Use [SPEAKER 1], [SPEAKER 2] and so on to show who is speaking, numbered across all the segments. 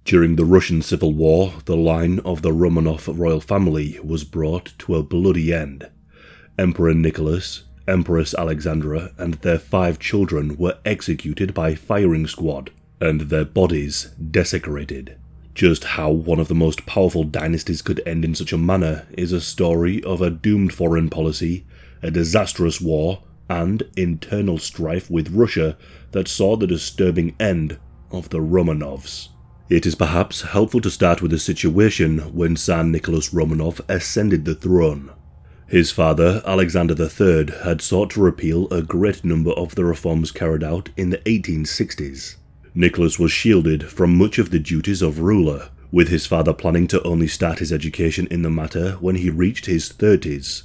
[SPEAKER 1] During the Russian Civil War, the line of the Romanov Royal Family was brought to a bloody end. Emperor Nicholas, Empress Alexandra, and their 5 children were executed by firing squad, and their bodies desecrated. Just how one of the most powerful dynasties could end in such a manner is a story of a doomed foreign policy, a disastrous war, and internal strife with Russia that saw the disturbing end of the Romanovs. It is perhaps helpful to start with the situation when Tsar Nicholas Romanov ascended the throne. His father, Alexander III, had sought to repeal a great number of the reforms carried out in the 1860s. Nicholas was shielded from much of the duties of ruler, with his father planning to only start his education in the matter when he reached his 30s.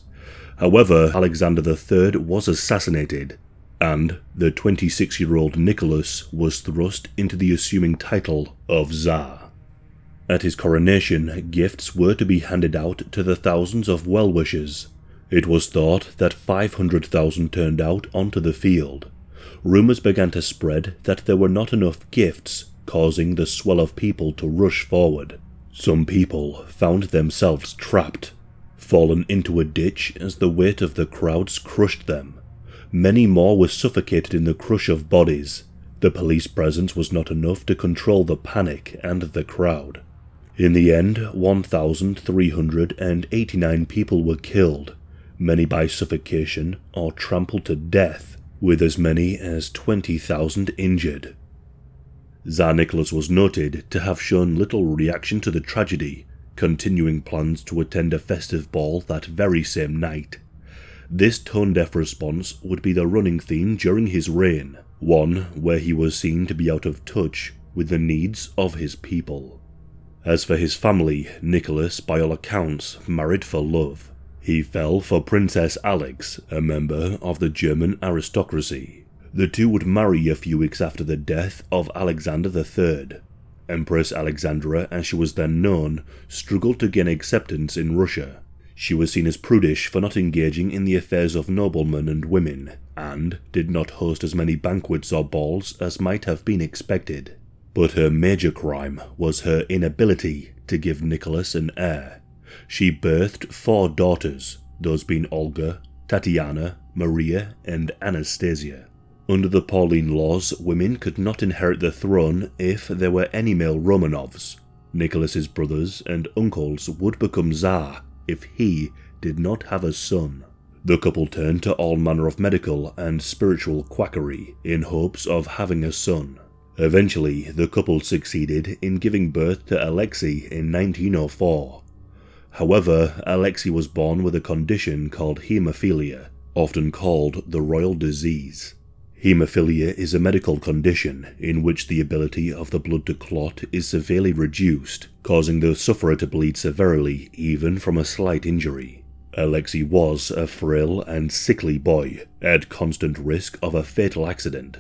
[SPEAKER 1] However, Alexander III was assassinated, and the 26-year-old Nicholas was thrust into the assuming title of Tsar. At his coronation, gifts were to be handed out to the thousands of well-wishers. It was thought that 500,000 turned out onto the field. Rumours began to spread that there were not enough gifts, causing the swell of people to rush forward. Some people found themselves trapped, fallen into a ditch as the weight of the crowds crushed them. Many more were suffocated in the crush of bodies. The police presence was not enough to control the panic and the crowd. In the end, 1,389 people were killed, many by suffocation or trampled to death, with as many as 20,000 injured. Tsar Nicholas was noted to have shown little reaction to the tragedy, continuing plans to attend a festive ball that very same night. This tone-deaf response would be the running theme during his reign, one where he was seen to be out of touch with the needs of his people. As for his family, Nicholas, by all accounts, married for love. He fell for Princess Alex, a member of the German aristocracy. The two would marry a few weeks after the death of Alexander III. Empress Alexandra, as she was then known, struggled to gain acceptance in Russia. She was seen as prudish for not engaging in the affairs of noblemen and women, and did not host as many banquets or balls as might have been expected. But her major crime was her inability to give Nicholas an heir. She birthed 4 daughters, those being Olga, Tatiana, Maria, and Anastasia. Under the Pauline laws, women could not inherit the throne if there were any male Romanovs. Nicholas's brothers and uncles would become Tsar if he did not have a son. The couple turned to all manner of medical and spiritual quackery in hopes of having a son. Eventually, the couple succeeded in giving birth to Alexei in 1904. However, Alexei was born with a condition called haemophilia, often called the royal disease. Haemophilia is a medical condition in which the ability of the blood to clot is severely reduced, causing the sufferer to bleed severely even from a slight injury. Alexei was a frail and sickly boy, at constant risk of a fatal accident.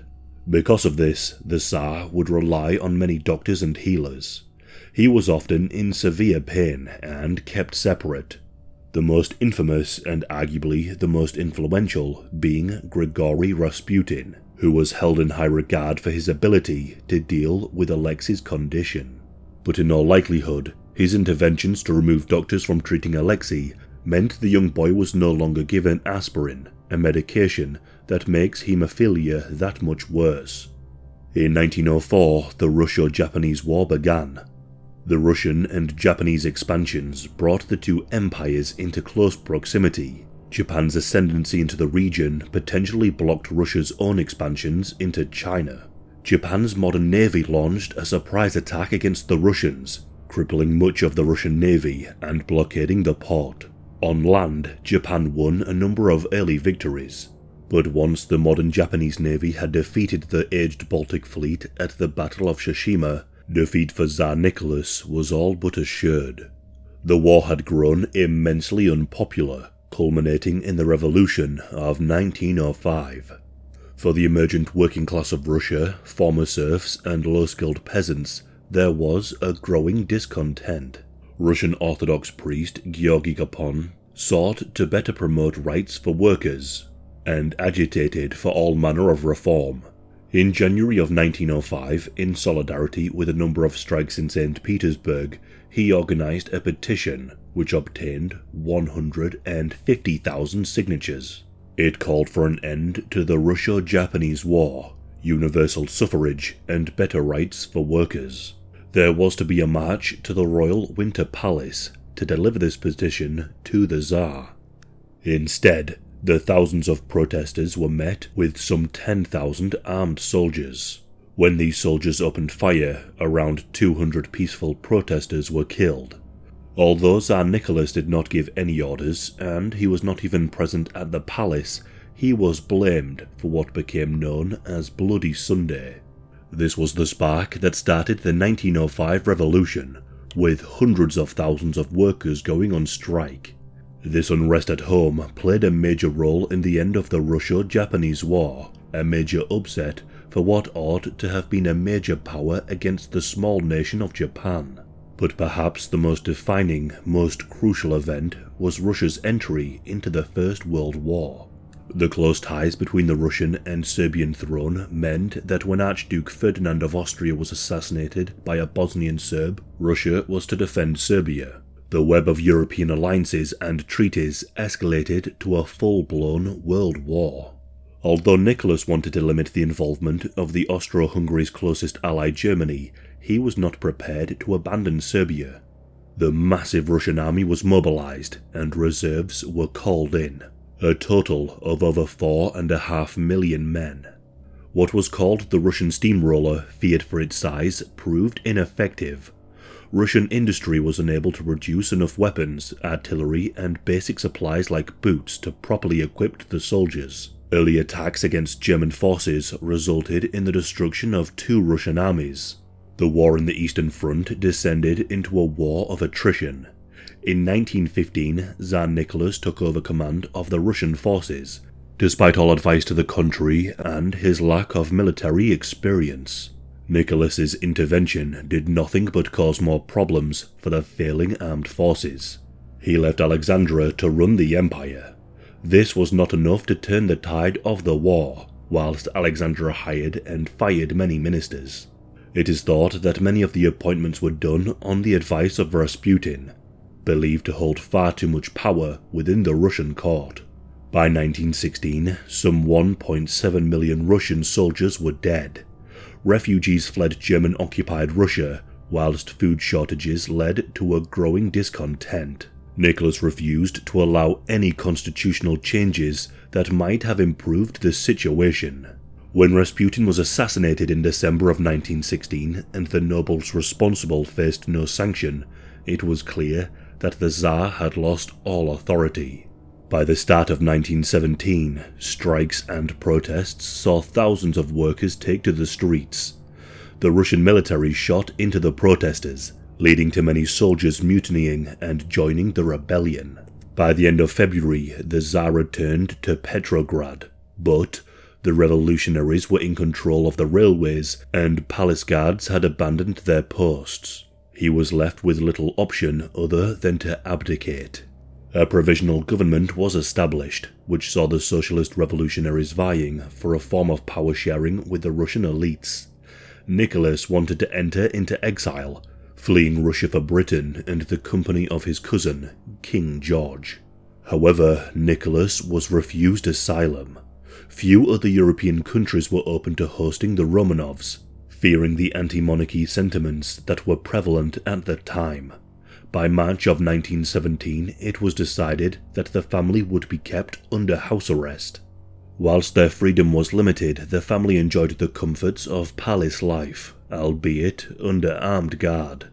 [SPEAKER 1] Because of this, the Tsar would rely on many doctors and healers. He was often in severe pain and kept separate, the most infamous and arguably the most influential being Grigory Rasputin, who was held in high regard for his ability to deal with Alexei's condition. But in all likelihood, his interventions to remove doctors from treating Alexei meant the young boy was no longer given aspirin, a medication that makes haemophilia that much worse. In 1904, the Russo-Japanese War began. The Russian and Japanese expansions brought the two empires into close proximity. Japan's ascendancy into the region potentially blocked Russia's own expansions into China. Japan's modern navy launched a surprise attack against the Russians, crippling much of the Russian navy and blockading the port. On land, Japan won a number of early victories, but once the modern Japanese navy had defeated the aged Baltic fleet at the Battle of Tsushima, defeat for Tsar Nicholas was all but assured. The war had grown immensely unpopular, culminating in the Revolution of 1905. For the emergent working class of Russia, former serfs and low-skilled peasants, there was a growing discontent. Russian Orthodox priest Georgy Gapon sought to better promote rights for workers, and agitated for all manner of reform. In January of 1905, in solidarity with a number of strikes in St. Petersburg, he organized a petition which obtained 150,000 signatures. It called for an end to the Russo-Japanese War, universal suffrage, and better rights for workers. There was to be a march to the Royal Winter Palace to deliver this petition to the Tsar. Instead, the thousands of protesters were met with some 10,000 armed soldiers. When these soldiers opened fire, around 200 peaceful protesters were killed. Although Tsar Nicholas did not give any orders, and he was not even present at the palace, he was blamed for what became known as Bloody Sunday. This was the spark that started the 1905 revolution, with hundreds of thousands of workers going on strike. This unrest at home played a major role in the end of the Russo-Japanese War, a major upset for what ought to have been a major power against the small nation of Japan. But perhaps the most defining, most crucial event was Russia's entry into the First World War. The close ties between the Russian and Serbian throne meant that when Archduke Ferdinand of Austria was assassinated by a Bosnian Serb, Russia was to defend Serbia. The web of European alliances and treaties escalated to a full-blown world war. Although Nicholas wanted to limit the involvement of the Austro-Hungary's closest ally Germany, he was not prepared to abandon Serbia. The massive Russian army was mobilized and reserves were called in, a total of over 4.5 million men. What was called the Russian steamroller, feared for its size, proved ineffective. Russian industry was unable to produce enough weapons, artillery, and basic supplies like boots to properly equip the soldiers. Early attacks against German forces resulted in the destruction of 2 Russian armies. The war in the Eastern Front descended into a war of attrition. In 1915, Tsar Nicholas took over command of the Russian forces, despite all advice to the contrary and his lack of military experience. Nicholas's intervention did nothing but cause more problems for the failing armed forces. He left Alexandra to run the empire. This was not enough to turn the tide of the war, whilst Alexandra hired and fired many ministers. It is thought that many of the appointments were done on the advice of Rasputin, believed to hold far too much power within the Russian court. By 1916, some 1.7 million Russian soldiers were dead. Refugees fled German-occupied Russia, whilst food shortages led to a growing discontent. Nicholas refused to allow any constitutional changes that might have improved the situation. When Rasputin was assassinated in December of 1916 and the nobles responsible faced no sanction, it was clear that the Tsar had lost all authority. By the start of 1917, strikes and protests saw thousands of workers take to the streets. The Russian military shot into the protesters, leading to many soldiers mutinying and joining the rebellion. By the end of February, the Tsar returned to Petrograd, but the revolutionaries were in control of the railways and palace guards had abandoned their posts. He was left with little option other than to abdicate. A provisional government was established, which saw the socialist revolutionaries vying for a form of power sharing with the Russian elites. Nicholas wanted to enter into exile, fleeing Russia for Britain and the company of his cousin, King George. However, Nicholas was refused asylum. Few other European countries were open to hosting the Romanovs, fearing the anti-monarchy sentiments that were prevalent at the time. By March of 1917, it was decided that the family would be kept under house arrest. Whilst their freedom was limited, the family enjoyed the comforts of palace life, albeit under armed guard.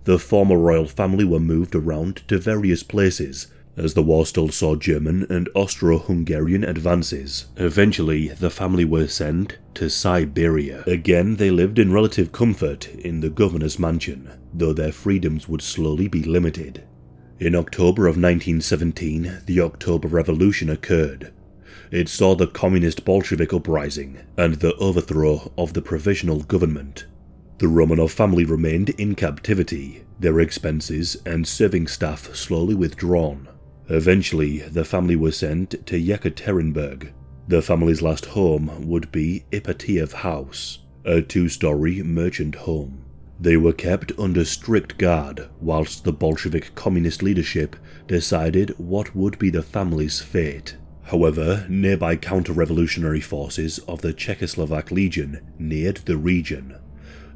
[SPEAKER 1] The former royal family were moved around to various places, as the war still saw German and Austro-Hungarian advances. Eventually, the family were sent to Siberia. Again, they lived in relative comfort in the governor's mansion, though their freedoms would slowly be limited. In October of 1917, the October Revolution occurred. It saw the communist Bolshevik uprising and the overthrow of the provisional government. The Romanov family remained in captivity, their expenses and serving staff slowly withdrawn. Eventually, the family was sent to Yekaterinburg. The family's last home would be Ipatiev House, a 2-story merchant home. They were kept under strict guard whilst the Bolshevik communist leadership decided what would be the family's fate. However, nearby counter-revolutionary forces of the Czechoslovak Legion neared the region.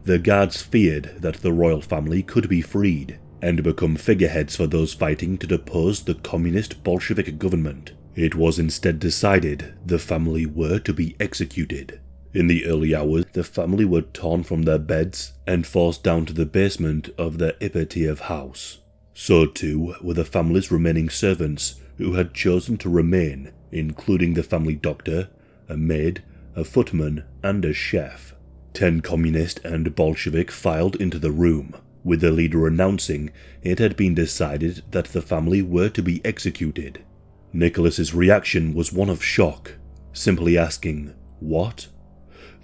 [SPEAKER 1] The guards feared that the royal family could be freed and become figureheads for those fighting to depose the communist Bolshevik government. It was instead decided the family were to be executed. In the early hours, the family were torn from their beds and forced down to the basement of the Ipatiev house. So too were the family's remaining servants who had chosen to remain, including the family doctor, a maid, a footman, and a chef. 10 communist and Bolshevik filed into the room, with the leader announcing it had been decided that the family were to be executed. Nicholas's reaction was one of shock, simply asking, "What?"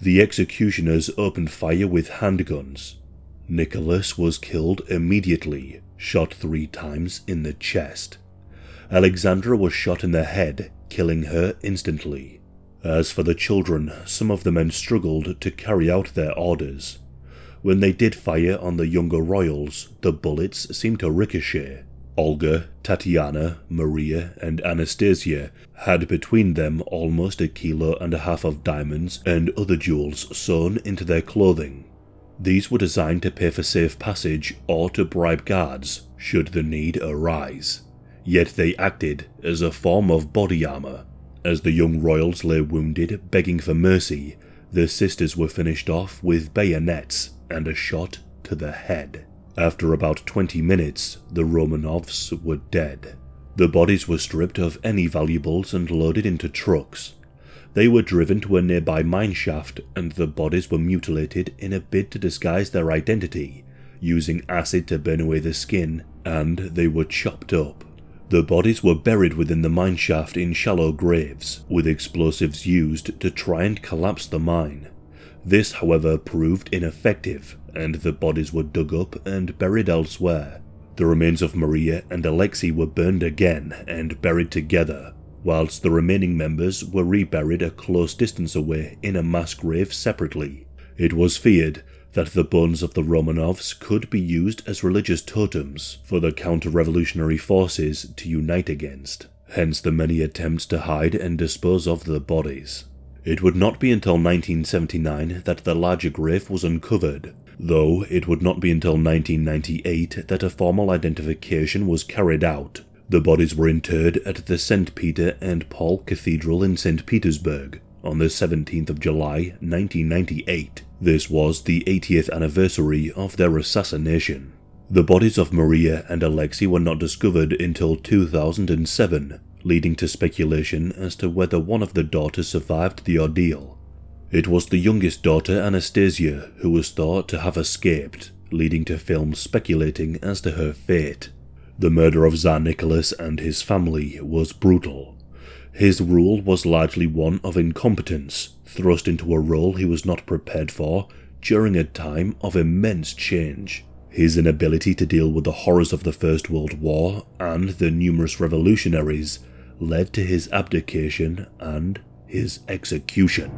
[SPEAKER 1] The executioners opened fire with handguns. Nicholas was killed immediately, shot 3 times in the chest. Alexandra was shot in the head, killing her instantly. As for the children, some of the men struggled to carry out their orders. When they did fire on the younger royals, the bullets seemed to ricochet. Olga, Tatiana, Maria, and Anastasia had between them almost 1.5 kilos of diamonds and other jewels sewn into their clothing. These were designed to pay for safe passage or to bribe guards should the need arise. Yet they acted as a form of body armor. As the young royals lay wounded, begging for mercy, the sisters were finished off with bayonets and a shot to the head. After about 20 minutes, the Romanovs were dead. The bodies were stripped of any valuables and loaded into trucks. They were driven to a nearby mine shaft and the bodies were mutilated in a bid to disguise their identity, using acid to burn away the skin, and they were chopped up. The bodies were buried within the mine shaft in shallow graves, with explosives used to try and collapse the mine. This, however, proved ineffective, and the bodies were dug up and buried elsewhere. The remains of Maria and Alexei were burned again and buried together, whilst the remaining members were reburied a close distance away in a mass grave separately. It was feared that the bones of the Romanovs could be used as religious totems for the counter-revolutionary forces to unite against, hence the many attempts to hide and dispose of the bodies. It would not be until 1979 that the larger grave was uncovered, though it would not be until 1998 that a formal identification was carried out. The bodies were interred at the St. Peter and Paul Cathedral in St. Petersburg on the 17th of July 1998. This was the 80th anniversary of their assassination. The bodies of Maria and Alexei were not discovered until 2007, leading to speculation as to whether one of the daughters survived the ordeal. It was the youngest daughter, Anastasia, who was thought to have escaped, leading to films speculating as to her fate. The murder of Tsar Nicholas and his family was brutal. His rule was largely one of incompetence, thrust into a role he was not prepared for during a time of immense change. His inability to deal with the horrors of the First World War and the numerous revolutionaries led to his abdication and his execution.